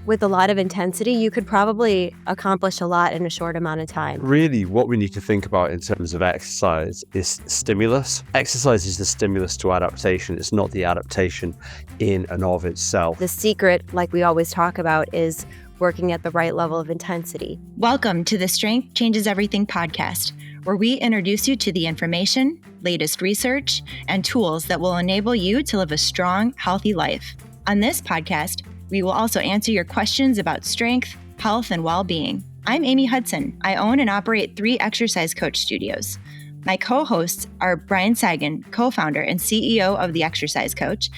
with a lot of intensity, you could probably accomplish a lot in a short amount of time. Really, what we need to think about in terms of exercise is stimulus. Exercise is the stimulus to adaptation. It's not the adaptation in and of itself. The secret, like we always talk about, is working at the right level of intensity. Welcome to the Strength Changes Everything podcast, where we introduce you to the information, latest research, and tools that will enable you to live a strong, healthy life. On this podcast, we will also answer your questions about strength, health, and well-being. I'm Amy Hudson. I own and operate 3 exercise coach studios. My co-hosts are Brian Sagan, co-founder and CEO of The Exercise Coach,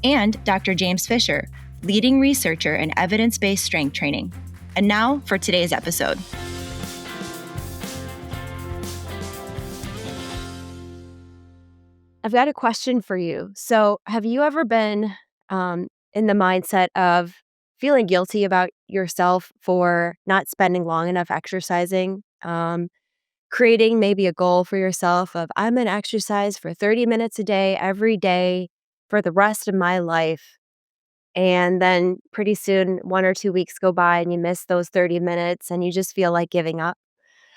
and Dr. James Fisher, leading researcher in evidence-based strength training. And now for today's episode. I've got a question for you. So have you ever been in the mindset of feeling guilty about yourself for not spending long enough exercising? Creating maybe a goal for yourself of, I'm going to exercise for 30 minutes a day, every day for the rest of my life. And then pretty soon, 1 or 2 weeks go by and you miss those 30 minutes and you just feel like giving up.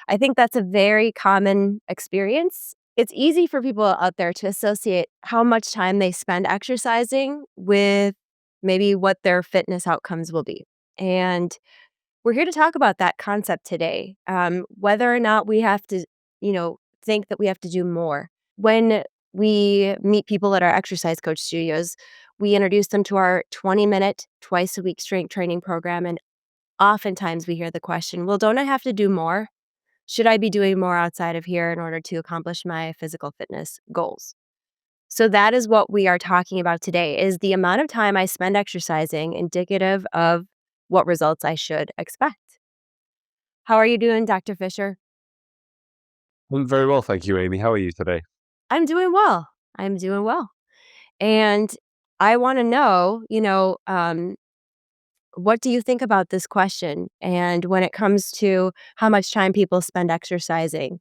I think that's a very common experience. It's easy for people out there to associate how much time they spend exercising with maybe what their fitness outcomes will be. And we're here to talk about that concept today, whether or not we have to, think that we have to do more. When we meet people at our exercise coach studios, we introduce them to our 20-minute, twice-a-week strength training program. And oftentimes we hear the question, well, don't I have to do more? Should I be doing more outside of here in order to accomplish my physical fitness goals? So that is what we are talking about today. Is the amount of time I spend exercising indicative of what results I should expect? How are you doing, Dr. Fisher? I'm very well, thank you, Amy. How are you today? I'm doing well. And I want to know, what do you think about this question? And when it comes to how much time people spend exercising,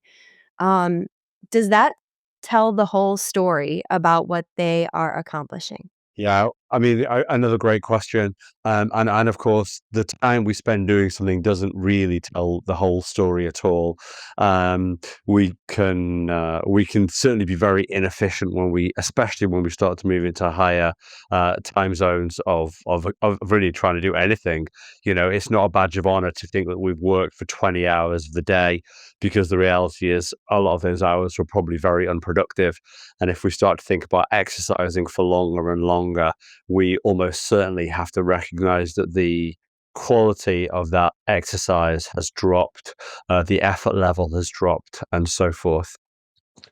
does that tell the whole story about what they are accomplishing? Yeah, I mean, another great question. And of course, the time we spend doing something doesn't really tell the whole story at all. We can certainly be very inefficient especially when we start to move into higher time zones of really trying to do anything. It's not a badge of honor to think that we've worked for 20 hours of the day, because the reality is a lot of those hours were probably very unproductive. And if we start to think about exercising for longer and longer, we almost certainly have to recognize that the quality of that exercise has dropped, the effort level has dropped, and so forth.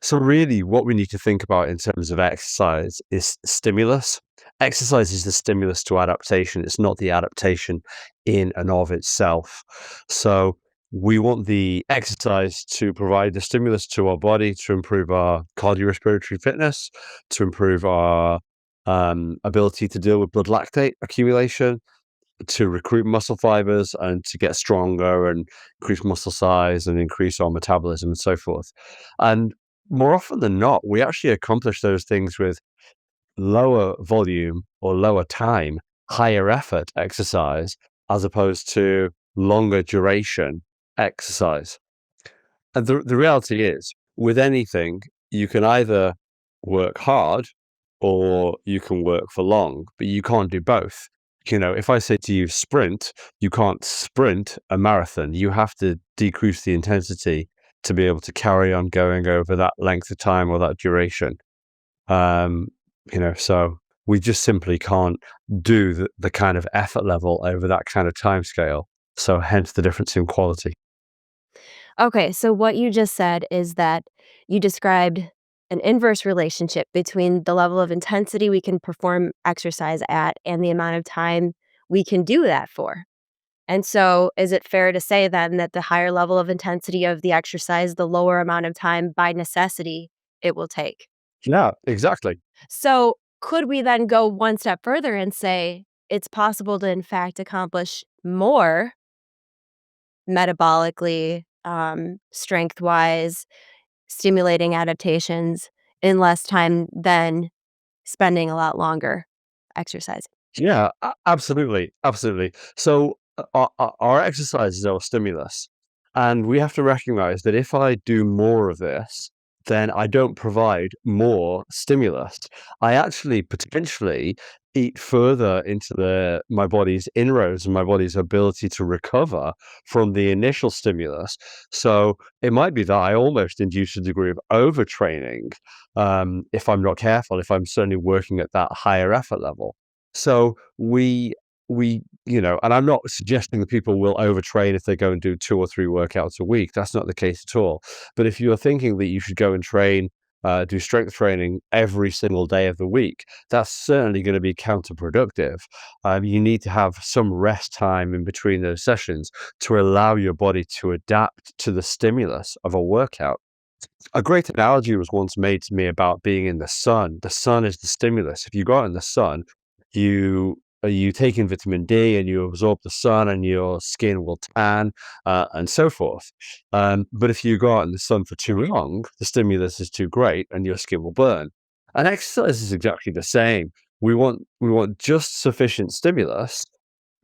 So really, what we need to think about in terms of exercise is stimulus. Exercise is the stimulus to adaptation. It's not the adaptation in and of itself. So we want the exercise to provide the stimulus to our body to improve our cardiorespiratory fitness, to improve our ability to deal with blood lactate accumulation, to recruit muscle fibers and to get stronger and increase muscle size and increase our metabolism and so forth. And more often than not, we actually accomplish those things with lower volume or lower time, higher effort exercise, as opposed to longer duration exercise. And the reality is, with anything, you can either work hard or you can work for long, but you can't do both. If I say to you sprint, you can't sprint a marathon. You have to decrease the intensity to be able to carry on going over that length of time or that duration. So we just simply can't do the kind of effort level over that kind of time scale. So hence the difference in quality. Okay, so what you just said is that you described an inverse relationship between the level of intensity we can perform exercise at and the amount of time we can do that for. And so is it fair to say then that the higher level of intensity of the exercise, the lower amount of time by necessity it will take? Yeah, exactly. So could we then go one step further and say it's possible to, in fact, accomplish more metabolically, strength-wise, stimulating adaptations in less time than spending a lot longer exercising? Yeah, absolutely, absolutely. So our exercise is our stimulus, and we have to recognize that if I do more of this, then I don't provide more stimulus. I actually potentially eat further into my body's inroads and my body's ability to recover from the initial stimulus. So it might be that I almost induce a degree of overtraining, if I'm not careful, if I'm certainly working at that higher effort level. So and I'm not suggesting that people will overtrain if they go and do 2 or 3 workouts a week. That's not the case at all. But if you're thinking that you should go and do strength training every single day of the week, that's certainly going to be counterproductive. You need to have some rest time in between those sessions to allow your body to adapt to the stimulus of a workout. A great analogy was once made to me about being in the sun. The sun is the stimulus. If you go out in the sun, you take in vitamin D and you absorb the sun, and your skin will tan, and so forth. But if you go out in the sun for too long, the stimulus is too great, and your skin will burn. And exercise is exactly the same. We want just sufficient stimulus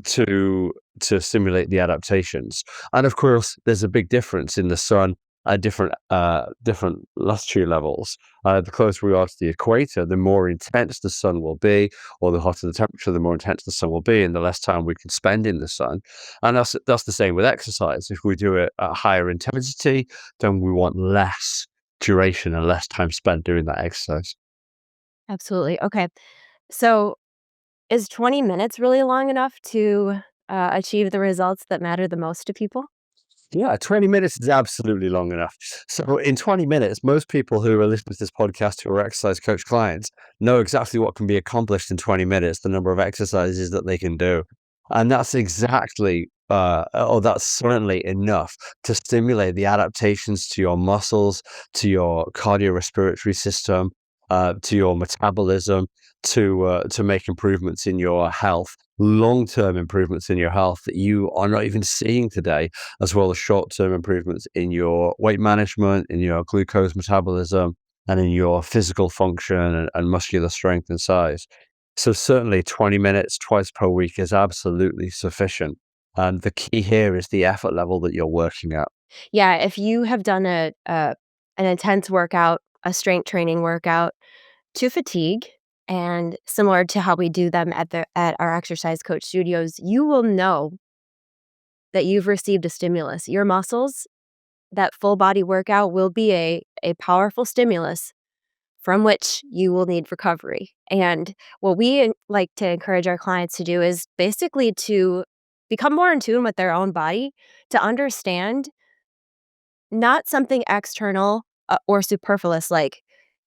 to stimulate the adaptations. And of course, there's a big difference in the sun at different latitude levels. The closer we are to the equator, the more intense the sun will be, or the hotter the temperature, the more intense the sun will be, and the less time we can spend in the sun. And that's the same with exercise. If we do it at higher intensity, then we want less duration and less time spent doing that exercise. Absolutely. Okay. So, is 20 minutes really long enough to achieve the results that matter the most to people? Yeah, 20 minutes is absolutely long enough. So in 20 minutes, most people who are listening to this podcast who are exercise coach clients know exactly what can be accomplished in 20 minutes, the number of exercises that they can do. And that's that's certainly enough to stimulate the adaptations to your muscles, to your cardiorespiratory system, to your metabolism, to make improvements in your health, long-term improvements in your health that you are not even seeing today, as well as short-term improvements in your weight management, in your glucose metabolism, and in your physical function and muscular strength and size. So certainly 20 minutes twice per week is absolutely sufficient. And the key here is the effort level that you're working at. Yeah, if you have done an intense workout, a strength training workout to fatigue, and similar to how we do them at our exercise coach studios, you will know that you've received a stimulus. Your muscles, that full body workout will be a powerful stimulus from which you will need recovery. And what we like to encourage our clients to do is basically to become more in tune with their own body, to understand not something external or superfluous like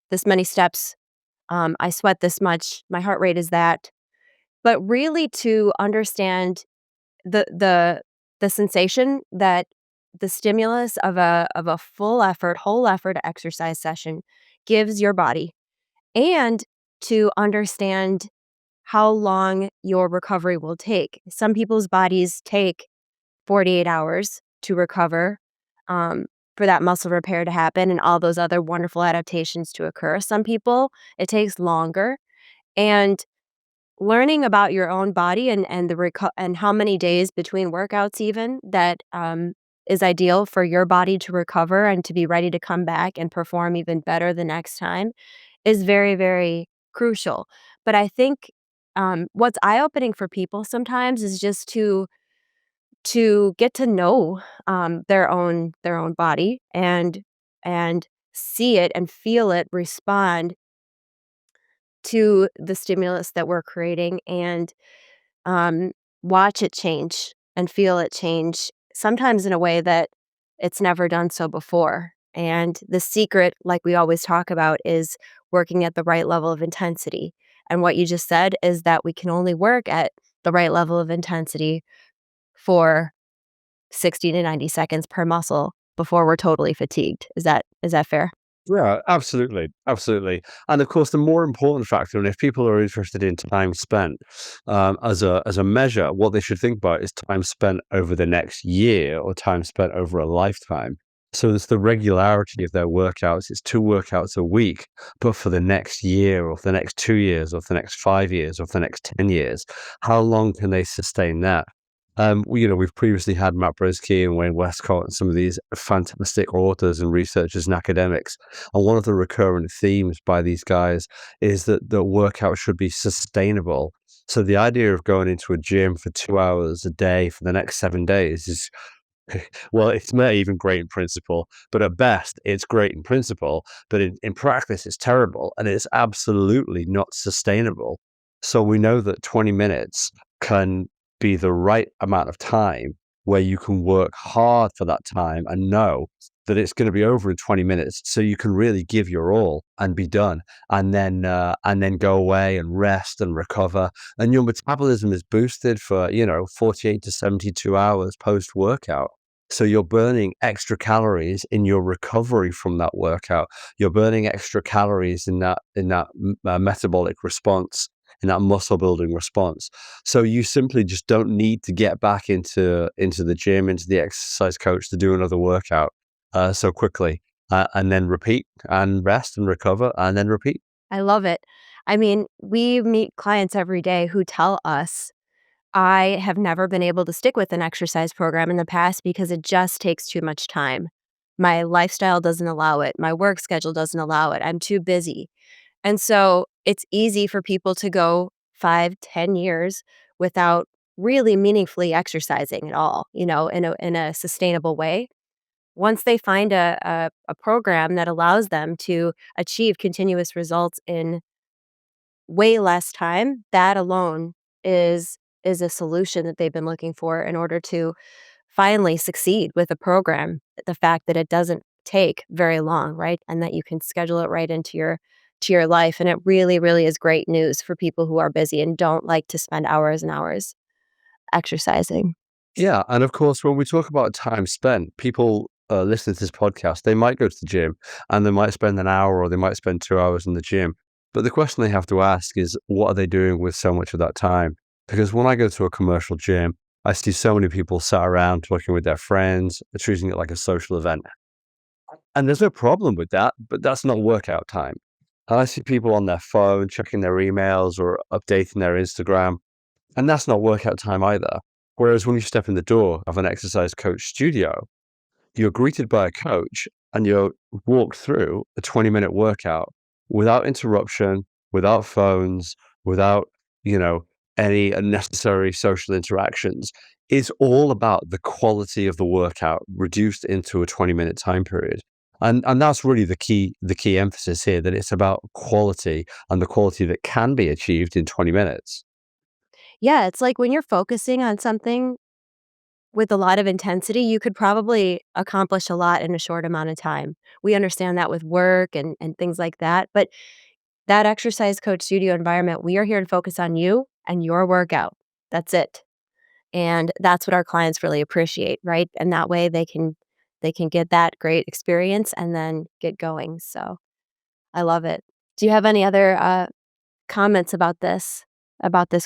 this many steps, I sweat this much, my heart rate is that, but really to understand the the the sensation that the stimulus of a full effort, whole effort exercise session gives your body, and to understand how long your recovery will take. Some people's bodies take 48 hours to recover, for that muscle repair to happen and all those other wonderful adaptations to occur. Some people, it takes longer. And learning about your own body and and how many days between workouts even that is ideal for your body to recover and to be ready to come back and perform even better the next time is very, very crucial. But I think what's eye-opening for people sometimes is just to get to know their own body and see it and feel it respond to the stimulus that we're creating and um, watch it change and feel it change, sometimes in a way that it's never done so before. And the secret, like we always talk about, is working at the right level of intensity. And what you just said is that we can only work at the right level of intensity for 60 to 90 seconds per muscle before we're totally fatigued. Is that fair? Yeah, absolutely, absolutely. And of course, the more important factor, and if people are interested in time spent as a measure, what they should think about is time spent over the next year or time spent over a lifetime. So it's the regularity of their workouts. It's 2 workouts a week, but for the next year or for the next 2 years or for the next 5 years or for the next 10 years, how long can they sustain that? We've previously had Matt Brisky and Wayne Westcott and some of these fantastic authors and researchers and academics. And one of the recurrent themes by these guys is that the workout should be sustainable. So the idea of going into a gym for 2 hours a day for the next 7 days is well, it's not even great in principle, but at best, it's great in principle, but in practice, it's terrible and it's absolutely not sustainable. So we know that 20 minutes can be the right amount of time where you can work hard for that time and know that it's going to be over in 20 minutes. So you can really give your all and be done and then go away and rest and recover. And your metabolism is boosted for, 48 to 72 hours post workout. So you're burning extra calories in your recovery from that workout. You're burning extra calories in that metabolic response, in that muscle building response. So you simply just don't need to get back into the gym, into the exercise coach to do another workout so quickly, and then repeat and rest and recover and then repeat. I love it. I mean, we meet clients every day who tell us, I have never been able to stick with an exercise program in the past because it just takes too much time. My lifestyle doesn't allow it. My work schedule doesn't allow it. I'm too busy. And so it's easy for people to go 5, 10 years without really meaningfully exercising at all, in a sustainable way. Once they find a program that allows them to achieve continuous results in way less time, that alone is a solution that they've been looking for in order to finally succeed with a program. The fact that it doesn't take very long, right? And that you can schedule it right into your life. And it really, really is great news for people who are busy and don't like to spend hours and hours exercising. Yeah, and of course, when we talk about time spent, people listening to this podcast, they might go to the gym and they might spend an hour or they might spend 2 hours in the gym. But the question they have to ask is, what are they doing with so much of that time? Because when I go to a commercial gym, I see so many people sat around talking with their friends, treating it like a social event. And there's no problem with that, but that's not workout time. And I see people on their phone checking their emails or updating their Instagram, and that's not workout time either. Whereas when you step in the door of an exercise coach studio, you're greeted by a coach and you're walked through a 20-minute workout without interruption, without phones, without, you know, any unnecessary social interactions. It's all about the quality of the workout reduced into a 20-minute time period. And that's really the key emphasis here, that it's about quality and the quality that can be achieved in 20 minutes. Yeah, it's like when you're focusing on something with a lot of intensity, you could probably accomplish a lot in a short amount of time. We understand that with work and things like that, but that exercise coach studio environment, we are here to focus on you and your workout. That's it. And that's what our clients really appreciate, right? And that way they can get that great experience and then get going. So I love it. Do you have any other comments about this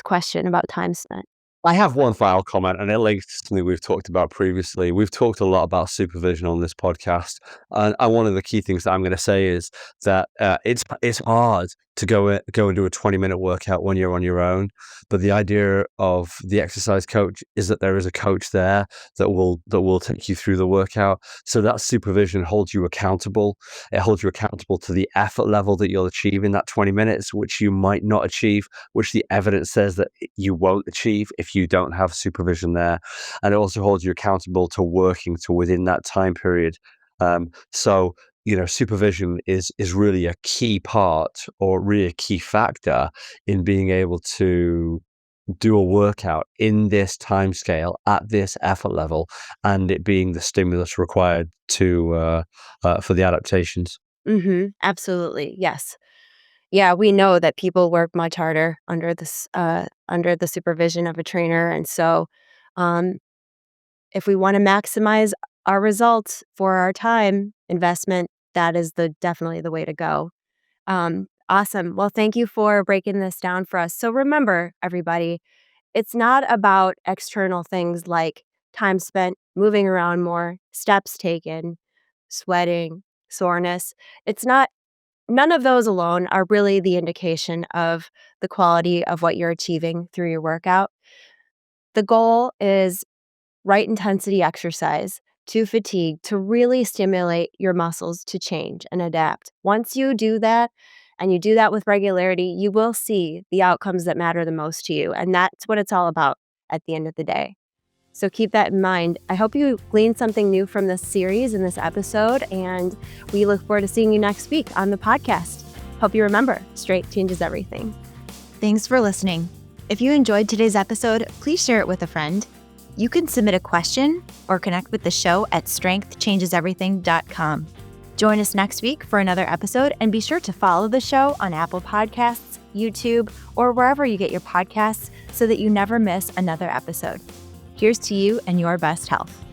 question about time spent? I have one final comment, and it links to something we've talked about previously. We've talked a lot about supervision on this podcast, and one of the key things that I'm going to say is that it's hard to go and do a 20-minute workout when you're on your own. But the idea of the exercise coach is that there is a coach there that will take you through the workout. So that supervision holds you accountable. It holds you accountable to the effort level that you'll achieve in that 20 minutes, which you might not achieve, which the evidence says that you won't achieve if you don't have supervision there. And it also holds you accountable to working to within that time period. So supervision is really a key part or really a key factor in being able to do a workout in this time scale at this effort level, and it being the stimulus required to for the adaptations. Absolutely. Yes. Yeah, we know that people work much harder under the supervision of a trainer, and so um, if we want to maximize our results for our time investment, that is the definitely the way to go. Awesome. Well, thank you for breaking this down for us. So remember, everybody, it's not about external things like time spent moving around more, steps taken. sweating, soreness. None of those alone are really the indication of the quality of what you're achieving through your workout. The goal is right intensity exercise to fatigue to really stimulate your muscles to change and adapt. Once you do that, and you do that with regularity, you will see the outcomes that matter the most to you. And that's what it's all about at the end of the day. So keep that in mind. I hope you gleaned something new from this series and this episode, and we look forward to seeing you next week on the podcast. Hope you remember, strength changes everything. Thanks for listening. If you enjoyed today's episode, please share it with a friend. You can submit a question or connect with the show at strengthchangeseverything.com. Join us next week for another episode, and be sure to follow the show on Apple Podcasts, YouTube, or wherever you get your podcasts so that you never miss another episode. Here's to you and your best health.